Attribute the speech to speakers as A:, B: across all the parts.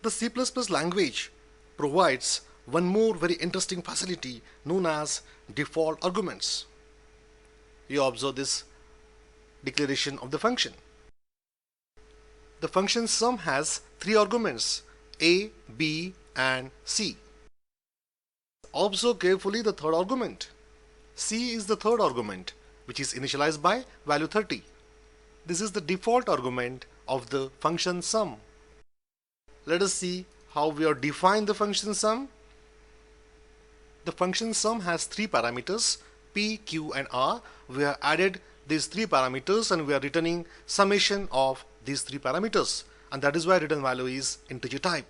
A: The C++ language provides one more very interesting facility known as default arguments. You observe this declaration of the function. The function sum has three arguments, a, b and c. Observe carefully the third argument. C is the third argument, which is initialized by value 30. This is the default argument of the function sum. Let us see how we have defined the function sum. The function sum has three parameters, p, q and r. We have added these three parameters and we are returning summation of these three parameters, and that is why return value is integer type.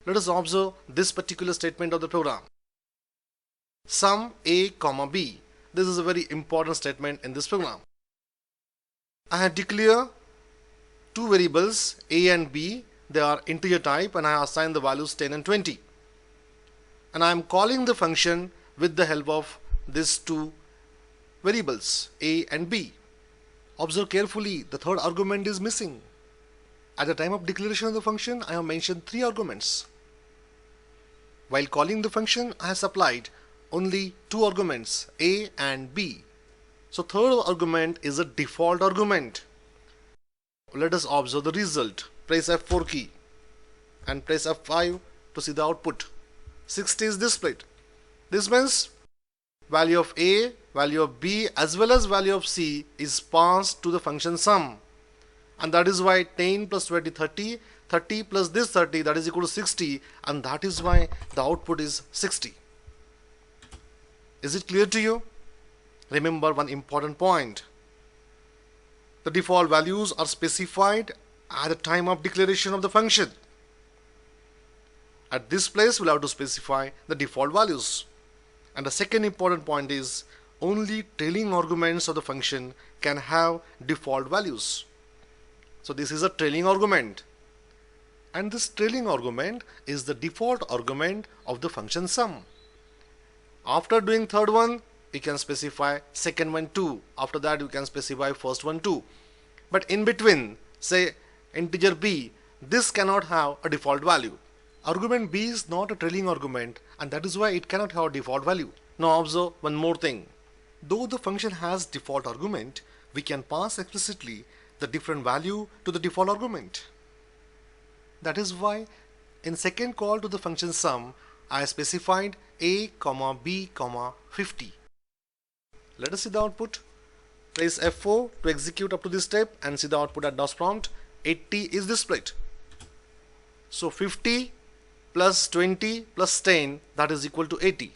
A: Let us observe this particular statement of the program. Sum a comma b. This is a very important statement in this program. I have declared two variables a and b. They are integer type and I assign the values 10 and 20. And I am calling the function with the help of these two variables a and b. Observe carefully, the third argument is missing. At the time of declaration of the function, I have mentioned three arguments. While calling the function, I have supplied only two arguments, a and b. So third argument is a default argument. Let us observe the result. Press F4 key and press F5 to see the output. 60 is displayed. This means value of a, value of b as well as value of c is passed to the function sum. And that is why 10 plus 20, 30, 30 plus this 30, that is equal to 60, and that is why the output is 60. Is it clear to you? Remember one important point. The default values are specified at the time of declaration of the function. At this place, we'll have to specify the default values. And the second important point is only trailing arguments of the function can have default values. So this is a trailing argument. And this trailing argument is the default argument of the function sum. After doing third one, we can specify second one too. After that, we can specify first one too. But in between, say integer b, this cannot have a default value. Argument b is not a trailing argument, and that is why it cannot have a default value. Now observe one more thing. Though the function has default argument, we can pass explicitly the different value to the default argument. That is why in second call to the function sum, I specified a, b, 50. Let us see the output. Press F4 to execute up to this step and see the output at DOS prompt. 80 is displayed. So 50 plus 20 plus 10, that is equal to 80.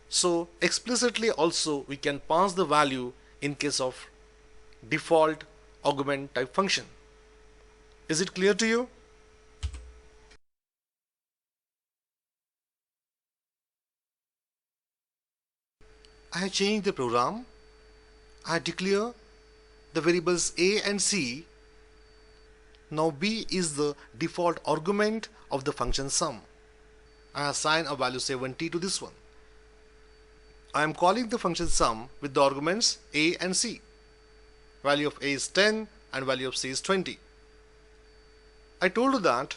A: So explicitly also we can pass the value in case of default argument type function. Is it clear to you? I have changed the program. I declare the variables a and c. Now b is the default argument of the function sum. I assign a value 70 to this one. I am calling the function sum with the arguments a and c. Value of a is 10 and value of c is 20. I told you that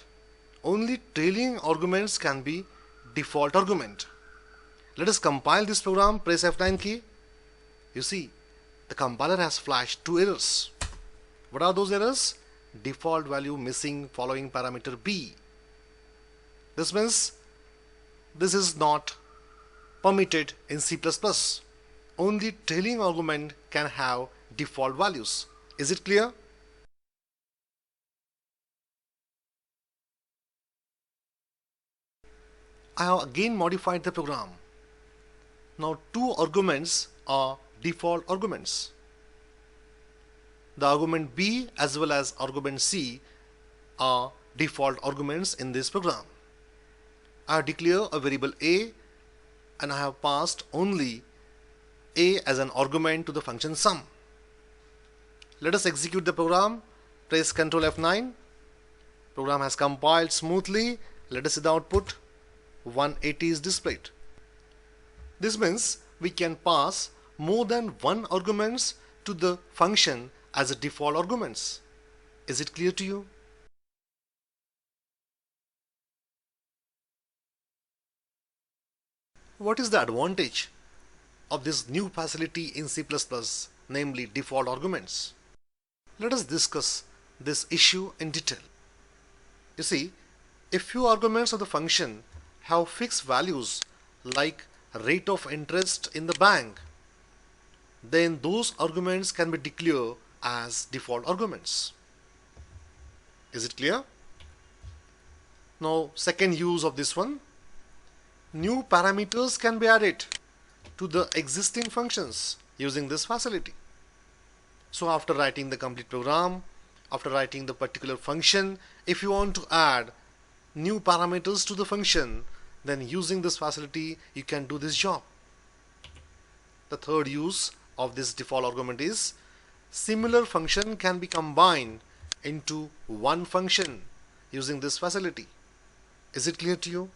A: only trailing arguments can be default argument. Let us compile this program. Press F9 key. You see, the compiler has flashed two errors. What are those errors? Default value missing following parameter b. This means this is not permitted in C++. Only trailing argument can have default values. Is it clear? I have again modified the program. Now two arguments are default arguments. The argument b as well as argument c are default arguments in this program. I have declared a variable a and I have passed only a as an argument to the function sum. Let us execute the program. Press Ctrl F9. Program has compiled smoothly. Let us see the output. 180 is displayed. This means we can pass more than one arguments to the function as a default arguments. Is it clear to you? What is the advantage of this new facility in C++, namely default arguments? Let us discuss this issue in detail. You see, if few arguments of the function have fixed values like rate of interest in the bank, then those arguments can be declared as default arguments. Is it clear? Now, second use of this one, new parameters can be added to the existing functions using this facility. So after writing the complete program, after writing the particular function, if you want to add new parameters to the function, then using this facility you can do this job. The third use of this default argument is similar function can be combined into one function using this facility. Is it clear to you?